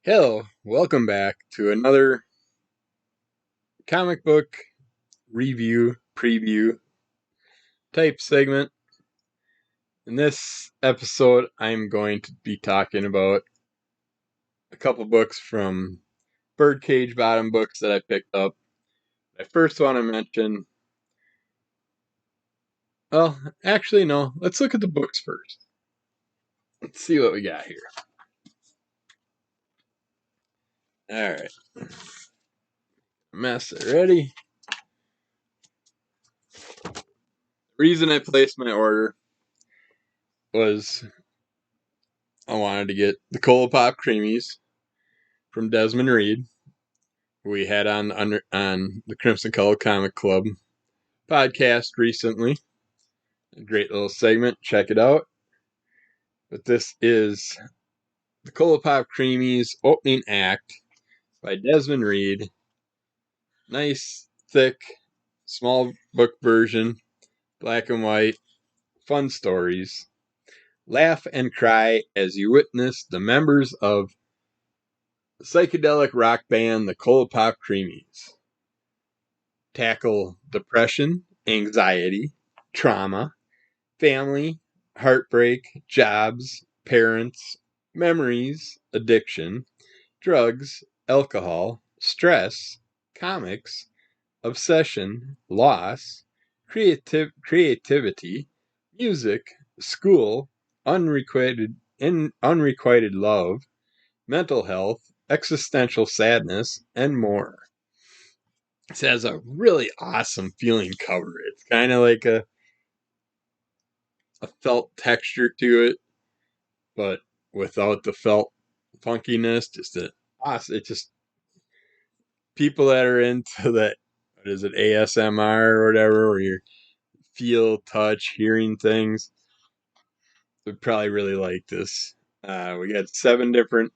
Hello, welcome back to another comic book review, preview type segment. In this episode, I'm going to be talking about a couple books from Birdcage Bottom Books that I picked up. I first want to mention, well, actually, no, let's look at the books first. Let's see what we got here. Alright. Mess ready. The reason I placed my order was I wanted to get the Cola Pop Creemees from Desmond Reed. We had on the Crimson Color Comic Club podcast recently. A great little segment. Check it out. But this is the Cola Pop Creamies opening act by Desmond Reed. Nice, thick, small book version, black and white, fun stories. Laugh and cry as you witness the members of the psychedelic rock band, the Cola Pop Creamies, tackle depression, anxiety, trauma, family, heartbreak, jobs, parents, memories, addiction, drugs, alcohol, stress, comics, obsession, loss, creativity, music, school, unrequited love, mental health, existential sadness, and more. This has a really awesome feeling cover. It's kind of like a felt texture to it, but without the felt funkiness. It just people that are into that. What is it, ASMR or whatever, where you feel, touch, hearing things, would probably really like this. We got 7 different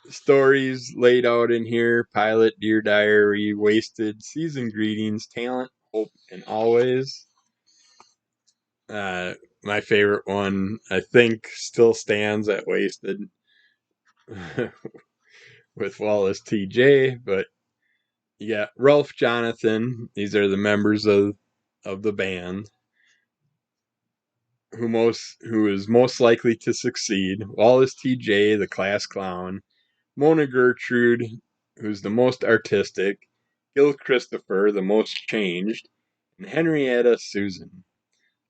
stories laid out in here: pilot, dear diary, wasted, season greetings, talent, hope, and always. My favorite one, I think, still stands at wasted with Wallace TJ, but you got Ralph, Jonathan. These are the members of the band who is most likely to succeed. Wallace TJ, the class clown. Mona Gertrude, who's the most artistic. Gil Christopher, the most changed. And Henrietta Susan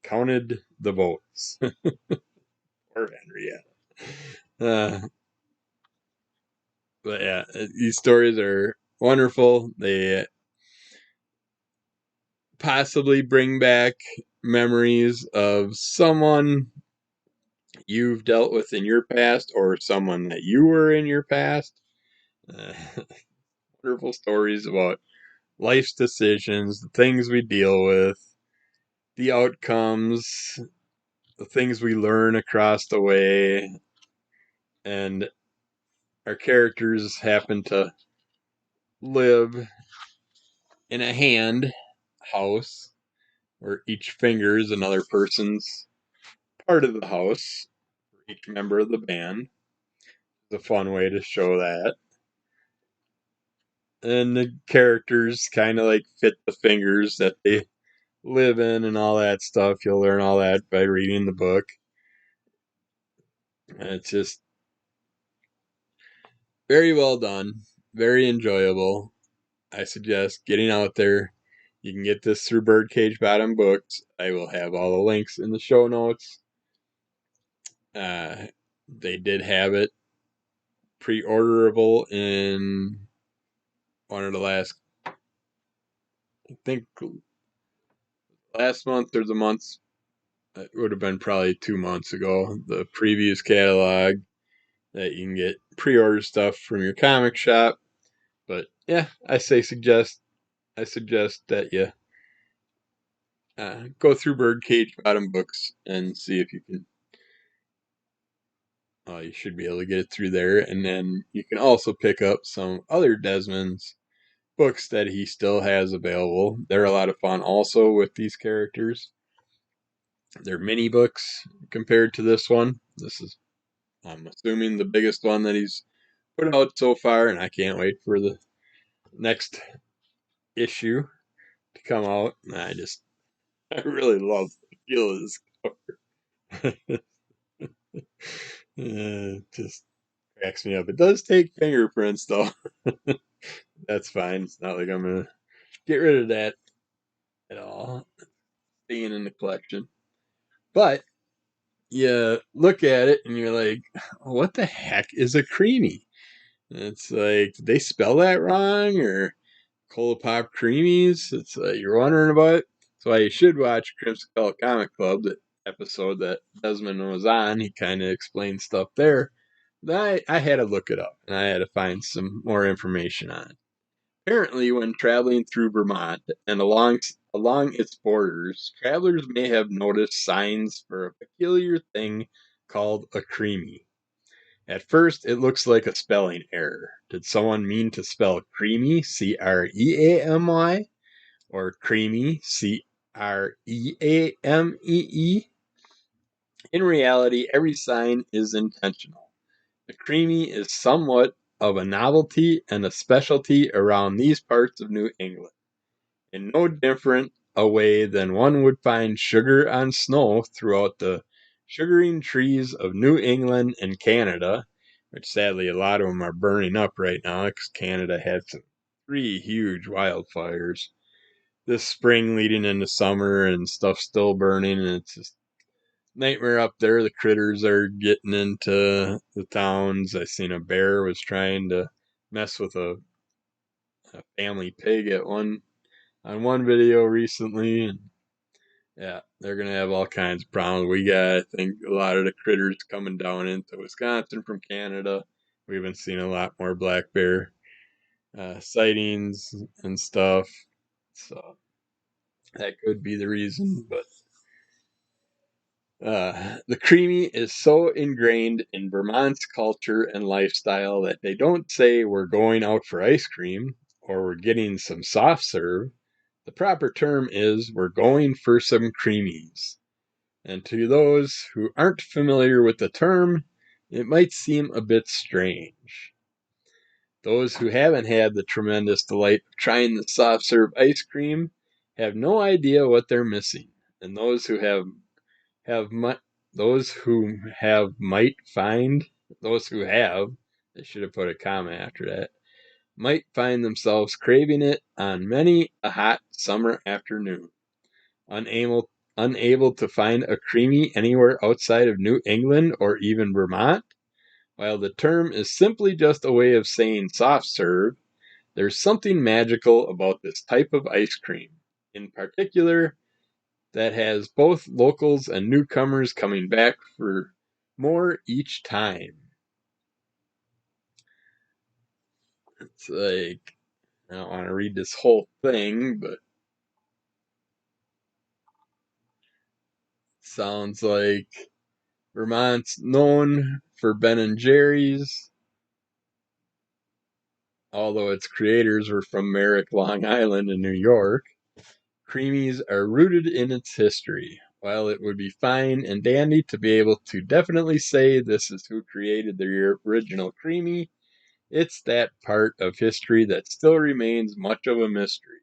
counted the votes. Poor Henrietta. But yeah, these stories are wonderful. They possibly bring back memories of someone you've dealt with in your past or someone that you were in your past. Uh, Wonderful stories about life's decisions, the things we deal with, the outcomes, the things we learn across the way, and our characters happen to live in a hand house where each finger is another person's part of the house for each member of the band. It's a fun way to show that. And the characters kind of like fit the fingers that they live in and all that stuff. You'll learn all that by reading the book. And it's just very well done, very enjoyable. I suggest getting out there. You can get this through Birdcage Bottom Books. I will have all the links in the show notes. They did have it pre-orderable in one of the last, I think, last month or the months. It would have been probably 2 months ago. The previous catalog that you can get pre-order stuff from your comic shop. But yeah, I suggest that you go through Birdcage Bottom Books and see if you can. You should be able to get it through there, and then you can also pick up some other Desmond's books that he still has available. They're a lot of fun also with these characters. They're mini books compared to this one. This is, I'm assuming, the biggest one that he's put out so far, and I can't wait for the next issue to come out. And I really love the feel of this cover. It just cracks me up. It does take fingerprints, though. That's fine. It's not like I'm gonna get rid of that at all. Being in the collection, but you look at it and you're like, what the heck is a creamy? And it's like, did they spell that wrong or Cola Pop Creemees? It's you're wondering about it. So you should watch Crimson Skull Comic Club, the episode that Desmond was on. He kind of explained stuff there. But I had to look it up and I had to find some more information on it. Apparently, when traveling through Vermont and along its borders, travelers may have noticed signs for a peculiar thing called a creamy. At first, it looks like a spelling error. Did someone mean to spell creamy, Creamy, or creamy, Creamee? In reality, every sign is intentional. The creamy is somewhat of a novelty and a specialty around these parts of New England. In no different a way than one would find sugar on snow throughout the sugaring trees of New England and Canada, which sadly a lot of them are burning up right now because Canada had three huge wildfires this spring leading into summer and stuff still burning, and it's just nightmare up there. The critters are getting into the towns. I seen a bear was trying to mess with a family pig on one video recently, and yeah, they're gonna have all kinds of problems. We got, I think, a lot of the critters coming down into Wisconsin from Canada. We've been seeing a lot more black bear sightings and stuff, so that could be the reason. But the creamy is so ingrained in Vermont's culture and lifestyle that they don't say we're going out for ice cream or we're getting some soft serve. The proper term is we're going for some creamies. And to those who aren't familiar with the term, it might seem a bit strange. Those who haven't had the tremendous delight of trying the soft serve ice cream have no idea what they're missing. And have mu- those who have might find those who have they should have put a comma after that might find themselves craving it on many a hot summer afternoon. Unable to find a creamy anywhere outside of New England or even Vermont? While the term is simply just a way of saying soft serve, there's something magical about this type of ice cream, in particular, that has both locals and newcomers coming back for more each time. It's like, I don't want to read this whole thing, but sounds like Vermont's known for Ben and Jerry's, although its creators were from Merrick, Long Island in New York. Creamies are rooted in its history. While it would be fine and dandy to be able to definitely say this is who created the original Creamy, it's that part of history that still remains much of a mystery.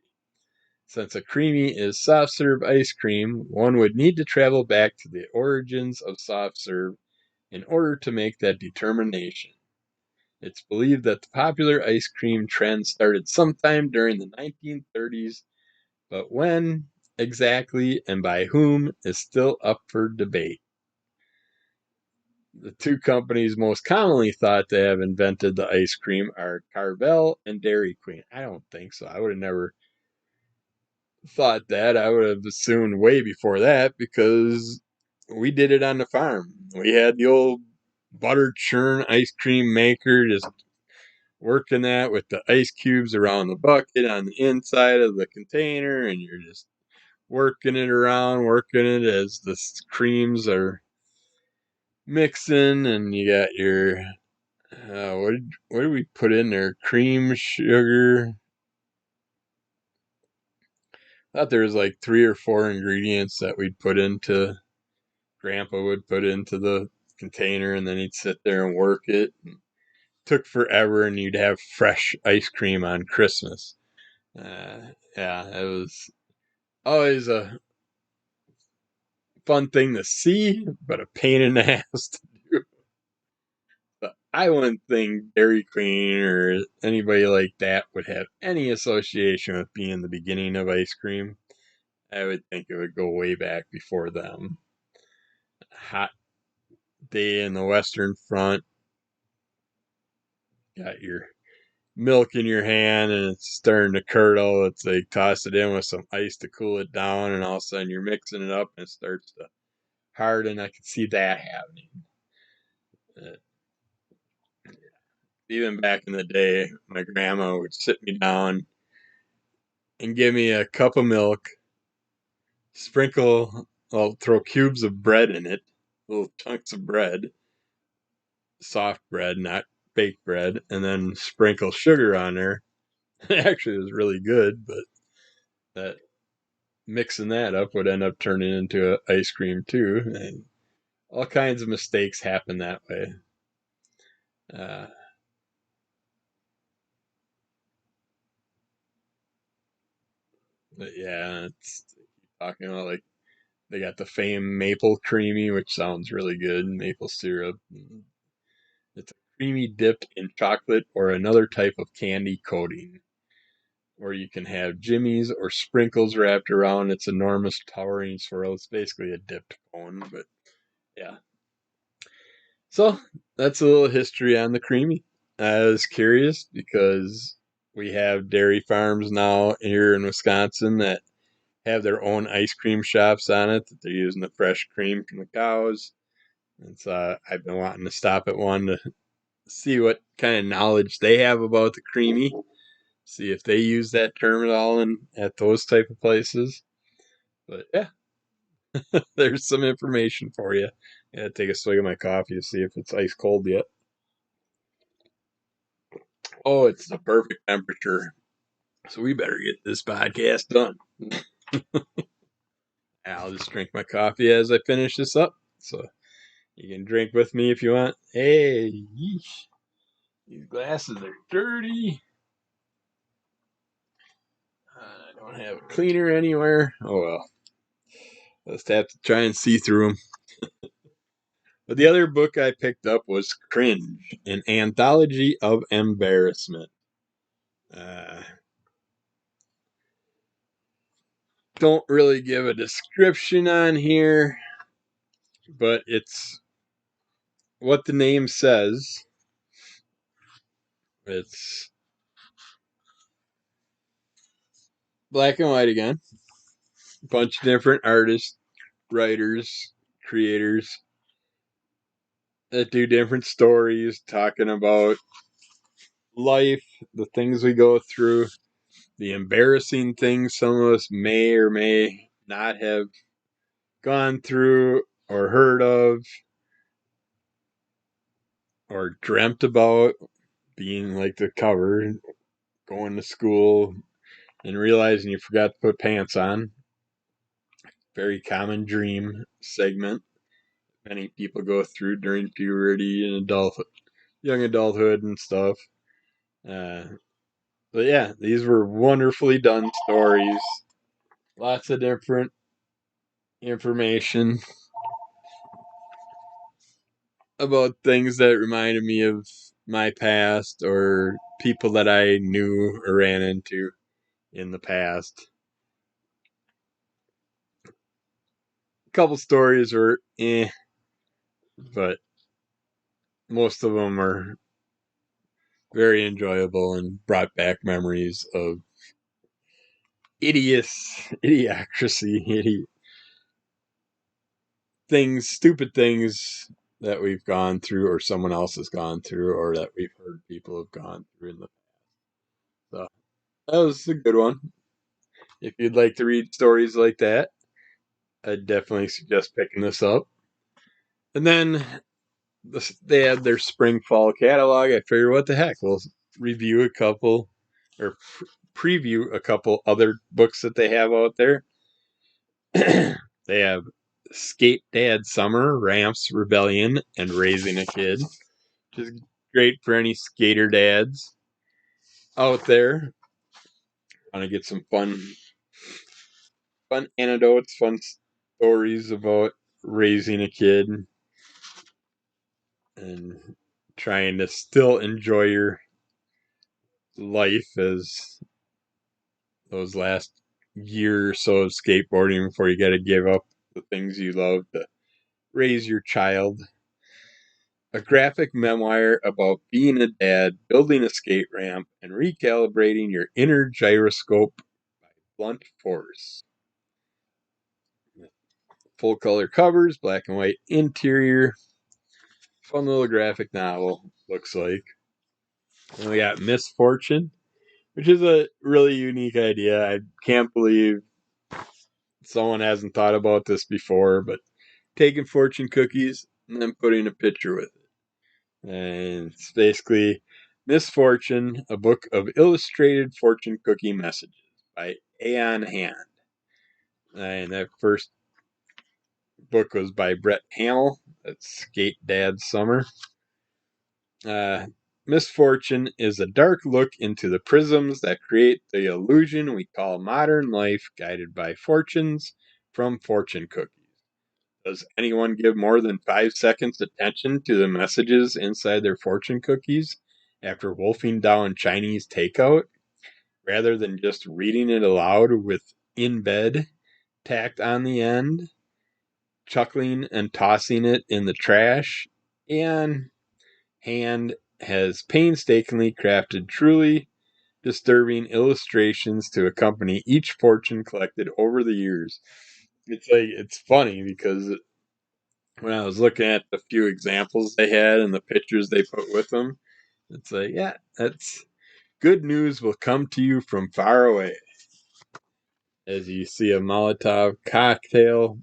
Since a creamy is soft serve ice cream, one would need to travel back to the origins of soft serve in order to make that determination. It's believed that the popular ice cream trend started sometime during the 1930s, but when exactly and by whom is still up for debate. The two companies most commonly thought to have invented the ice cream are Carvel and Dairy Queen. I don't think so. I would have never thought that. I would have assumed way before that because we did it on the farm. We had the old butter churn ice cream maker, just working that with the ice cubes around the bucket on the inside of the container, and you're just working it around, working it as the creams are mixing, and you got your what did we put in there? Cream, sugar. I thought there was like 3 or 4 ingredients that we'd put into. Grandpa would put into the container, and then he'd sit there and work it. took forever, and you'd have fresh ice cream on Christmas. Yeah, it was always a fun thing to see, but a pain in the ass to do. But I wouldn't think Dairy Queen or anybody like that would have any association with being the beginning of ice cream. I would think it would go way back before them. Hot day in the Western Front, got your milk in your hand and it's starting to curdle. It's like toss it in with some ice to cool it down, and all of a sudden you're mixing it up and it starts to harden. I could see that happening. Uh, Even back in the day, my grandma would sit me down and give me a cup of milk, throw cubes of bread in it, little chunks of bread, soft bread, not baked bread, and then sprinkle sugar on there. Actually, it was really good, but that mixing that up would end up turning into ice cream too. And all kinds of mistakes happen that way. Uh, but yeah, it's talking about like they got the famed maple creamy, which sounds really good. Maple syrup. It's a creamy dip in chocolate or another type of candy coating. Or you can have jimmies or sprinkles wrapped around its enormous towering swirl. It's basically a dipped cone, but yeah. So that's a little history on the creamy. I was curious because we have dairy farms now here in Wisconsin that have their own ice cream shops on it that they're using the fresh cream from the cows. And so I've been wanting to stop at one to see what kind of knowledge they have about the creamy, see if they use that term at all in at those type of places. But yeah, there's some information for you. Yeah, take a swig of my coffee to see if it's ice cold yet. Oh, it's the perfect temperature. So we better get this podcast done. I'll just drink my coffee as I finish this up. So you can drink with me if you want. Hey, yeesh. These glasses are dirty. I don't have a cleaner anywhere. Oh well. Let's have to try and see through them. But the other book I picked up was Cringe, an anthology of embarrassment. Uh, don't really give a description on here, but it's what the name says. It's black and white again. A bunch of different artists, writers, creators that do different stories talking about life, the things we go through, the embarrassing things some of us may or may not have gone through or heard of or dreamt about, being like the cover, going to school and realizing you forgot to put pants on. Very common dream segment many people go through during puberty and adulthood, young adulthood and stuff. Uh, but yeah, these were wonderfully done stories. Lots of different information about things that reminded me of my past or people that I knew or ran into in the past. A couple stories were but most of them are very enjoyable and brought back memories of idiocracy, stupid things that we've gone through or someone else has gone through or that we've heard people have gone through in the past. So that was a good one. If you'd like to read stories like that, I'd definitely suggest picking this up. And then they had their spring fall catalog. I figured, what the heck? We'll review a couple or preview a couple other books that they have out there. They have Skate Dad Summer, Ramps Rebellion, and Raising a Kid, which is great for any skater dads out there. Want to get some fun anecdotes, fun stories about raising a kid and trying to still enjoy your life as those last year or so of skateboarding before you got to give up the things you love to raise your child. A graphic memoir about being a dad, building a skate ramp, and recalibrating your inner gyroscope by blunt force. Full color covers, black and white interior. Fun little graphic novel, looks like. And we got Misfortune, which is a really unique idea. I can't believe someone hasn't thought about this before, but taking fortune cookies and then putting a picture with it. And it's basically Misfortune, a book of illustrated fortune cookie messages by Aon Hand. And that first book was by Brett Hamill. That's Skate Dad Summer. Misfortune is a dark look into the prisms that create the illusion we call modern life, guided by fortunes from fortune cookies. Does anyone give more than 5 seconds attention to the messages inside their fortune cookies after wolfing down Chinese takeout, rather than just reading it aloud with "in bed" tacked on the end, chuckling and tossing it in the trash? And Hand has painstakingly crafted truly disturbing illustrations to accompany each fortune collected over the years. It's funny because when I was looking at the few examples they had and the pictures they put with them, it's like, yeah, that's good news will come to you from far away. As you see a Molotov cocktail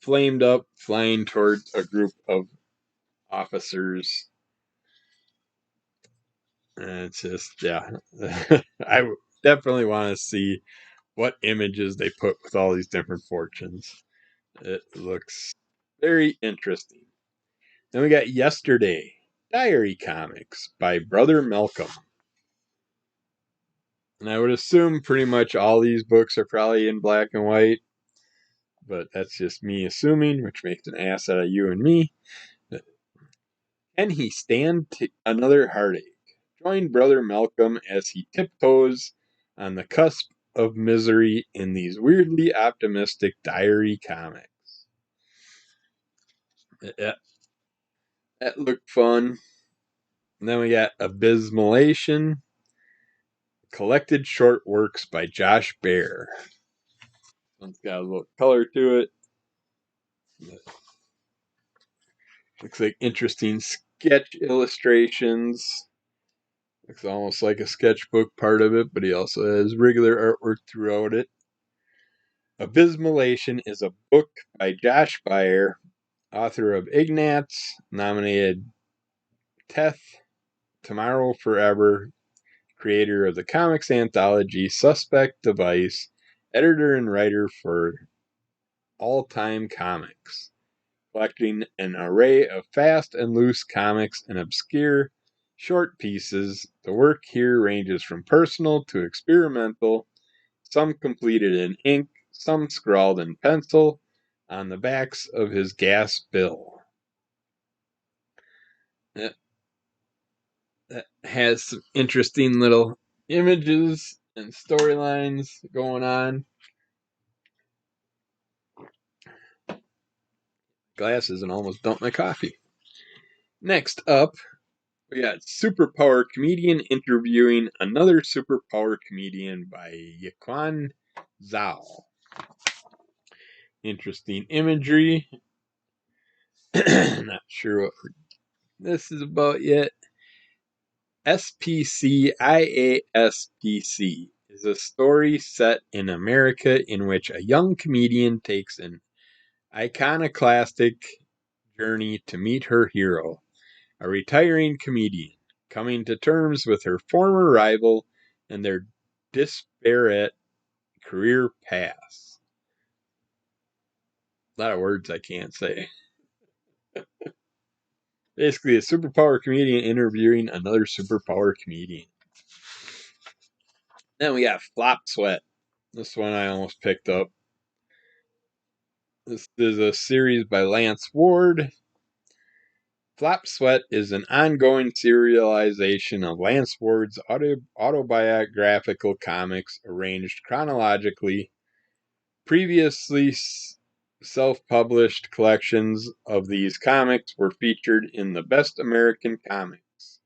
flamed up, flying towards a group of officers. And it's just, yeah, I definitely want to see what images they put with all these different fortunes. It looks very interesting. Then we got Yesterday, Diary Comics by Brother Malcolm. And I would assume pretty much all these books are probably in black and white, but that's just me assuming, which makes an ass out of you and me. Can he stand another heartache? Join Brother Malcolm as he tiptoes on the cusp of misery in these weirdly optimistic diary comics. That looked fun. And then we got Abysmalation, collected short works by Josh Bear. One's got a little color to it. Looks like interesting sketch illustrations. Looks almost like a sketchbook part of it, but he also has regular artwork throughout it. Abysmalation is a book by Josh Bear, author of Ignatz, nominated Teth, Tomorrow Forever, creator of the comics anthology Suspect Device, editor and writer for All Time Comics, collecting an array of fast and loose comics and obscure short pieces. The work here ranges from personal to experimental, some completed in ink, some scrawled in pencil on the backs of his gas bill. That has some interesting little images and storylines going on. Glasses and almost dumped my coffee. Next up, we got Superpower Comedian interviewing another Superpower Comedian by Yaquan Zhao. Interesting imagery. Not sure what this is about yet. SPC IASPC is a story set in America in which a young comedian takes an iconoclastic journey to meet her hero, a retiring comedian, coming to terms with her former rival and their disparate career paths. A lot of words I can't say. Basically, a superpower comedian interviewing another superpower comedian. Then we got Flop Sweat. This one I almost picked up. This is a series by Lance Ward. Flop Sweat is an ongoing serialization of Lance Ward's autobiographical comics arranged chronologically. Previously self-published collections of these comics were featured in the Best American Comics.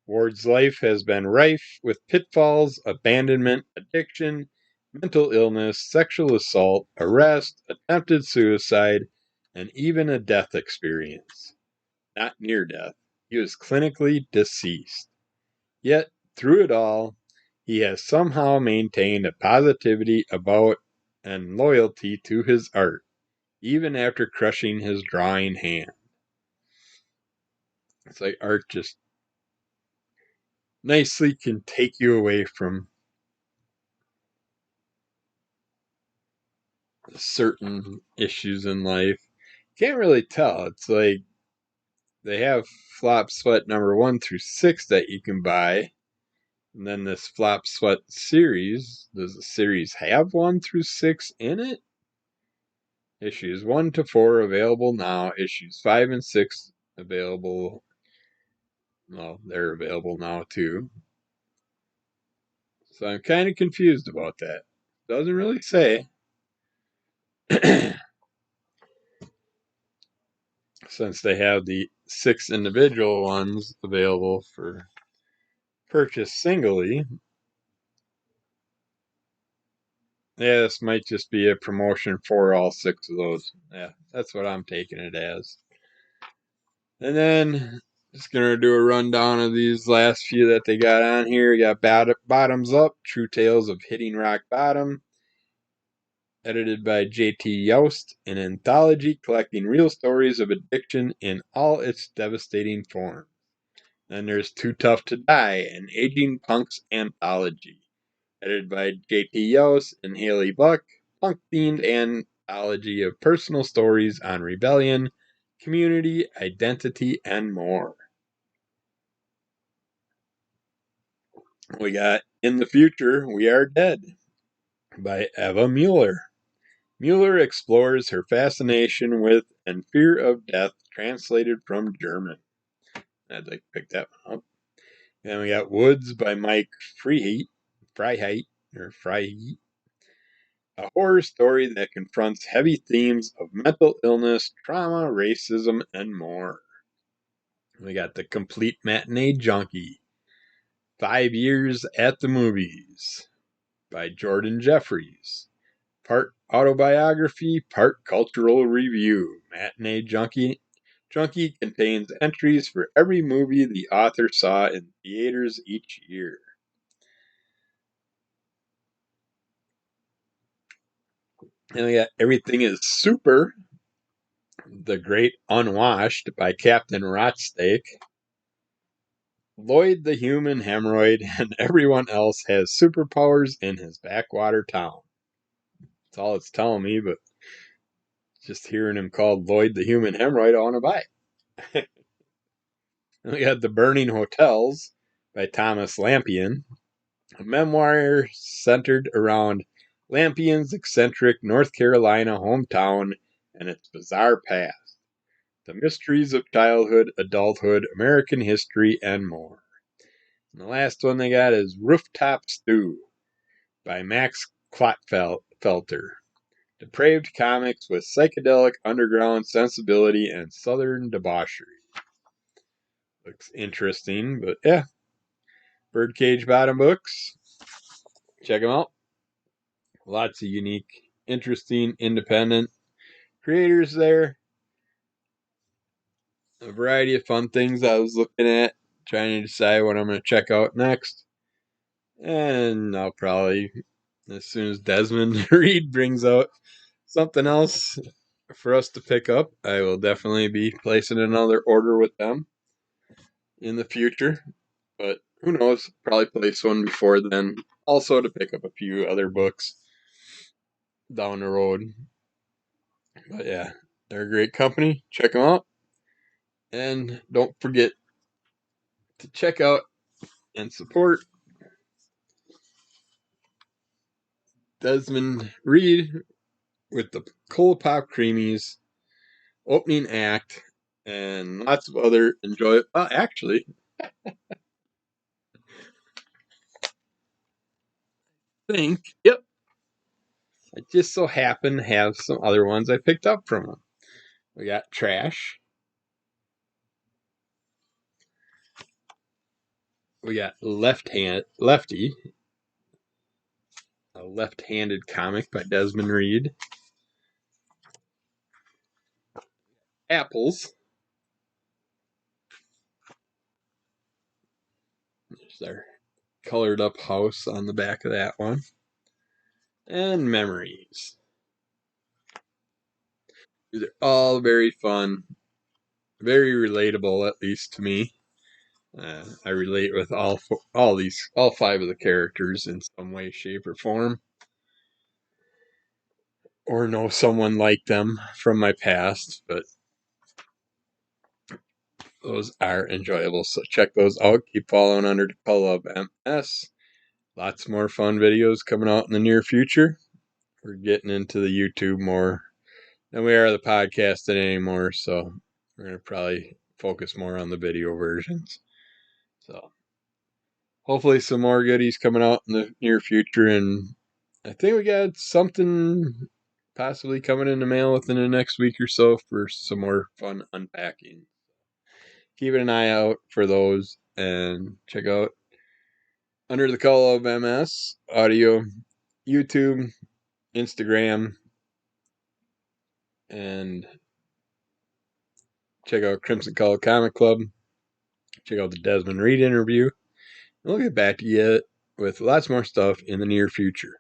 Ward's life has been rife with pitfalls, abandonment, addiction, mental illness, sexual assault, arrest, attempted suicide, and even a death experience. Not near death. He was clinically deceased. Yet, through it all, he has somehow maintained a positivity about and loyalty to his art, even after crushing his drawing hand. It's like art just nicely can take you away from certain issues in life. Can't really tell. It's like they have Flop Sweat number 1 through 6 that you can buy. And then this Flop Sweat series, does the series have 1 through 6 in it? Issues 1 to 4 available now. Issues 5 and 6 available. Well, they're available now too. So I'm kind of confused about that. Doesn't really say. Since they have the 6 individual ones available for purchase singly. Yeah, this might just be a promotion for all 6 of those. Yeah, that's what I'm taking it as. And then just gonna do a rundown of these last few that they got on here. You got Bottoms Up, True Tales of Hitting Rock Bottom, edited by J.T. Yost, an anthology collecting real stories of addiction in all its devastating forms. Then there's Too Tough to Die, an aging punk's anthology, edited by J.T. Yost and Haley Buck, punk-themed anthology of personal stories on rebellion, community, identity, and more. We got In the Future, We Are Dead by Eva Mueller. Mueller explores her fascination with and fear of death, translated from German. I'd like to pick that one up. Then we got Woods by Mike Freiheit, a horror story that confronts heavy themes of mental illness, trauma, racism, and more. We got The Complete Matinee Junkie, 5 Years at the Movies by Jordan Jeffries. Part autobiography, part cultural review. Matinee Junkie contains entries for every movie the author saw in theaters each year. And we got Everything is Super, The Great Unwashed by Captain Rotsteak. Lloyd the Human Hemorrhoid and everyone else has superpowers in his backwater town. That's all it's telling me, but just hearing him called Lloyd the Human Hemorrhoid, I want to buy it. We had The Burning Hotels by Thomas Lampion, a memoir centered around Lampion's eccentric North Carolina hometown and its bizarre past, the mysteries of childhood, adulthood, American history, and more. And the last one they got is Rooftop Stew by Max Klottfelter. Depraved comics with psychedelic underground sensibility and southern debauchery. Looks interesting, but yeah. Birdcage Bottom Books. Check them out. Lots of unique, interesting, independent creators there. A variety of fun things I was looking at, trying to decide what I'm going to check out next. And I'll probably, as soon as Desmond Reed brings out something else for us to pick up, I will definitely be placing another order with them in the future. But who knows? Probably place one before then. Also to pick up a few other books down the road. But yeah, they're a great company. Check them out. And don't forget to check out and support Desmond Reed with the Cola Pop Creemees opening act and lots of other enjoy. Actually, yep. I just so happen to have some other ones I picked up from him. We got Trash. We got Lefty, a left-handed comic by Desmond Reed. Apples. There's their colored up house on the back of that one. And Memories. These are all very fun, very relatable, at least to me. I relate with all five of the characters in some way, shape, or form, or know someone like them from my past. But those are enjoyable, so check those out. Keep following under the Call of MS. Lots more fun videos coming out in the near future. We're getting into the YouTube more than we are the podcasting anymore, so we're going to probably focus more on the video versions. So hopefully some more goodies coming out in the near future, and I think we got something possibly coming in the mail within the next week or so for some more fun unpacking. Keep an eye out for those and check out Under the Call of MS audio, YouTube, Instagram, and check out Crimson Call Comic Club. Check out the Desmond Reed interview. We'll get back to you with lots more stuff in the near future.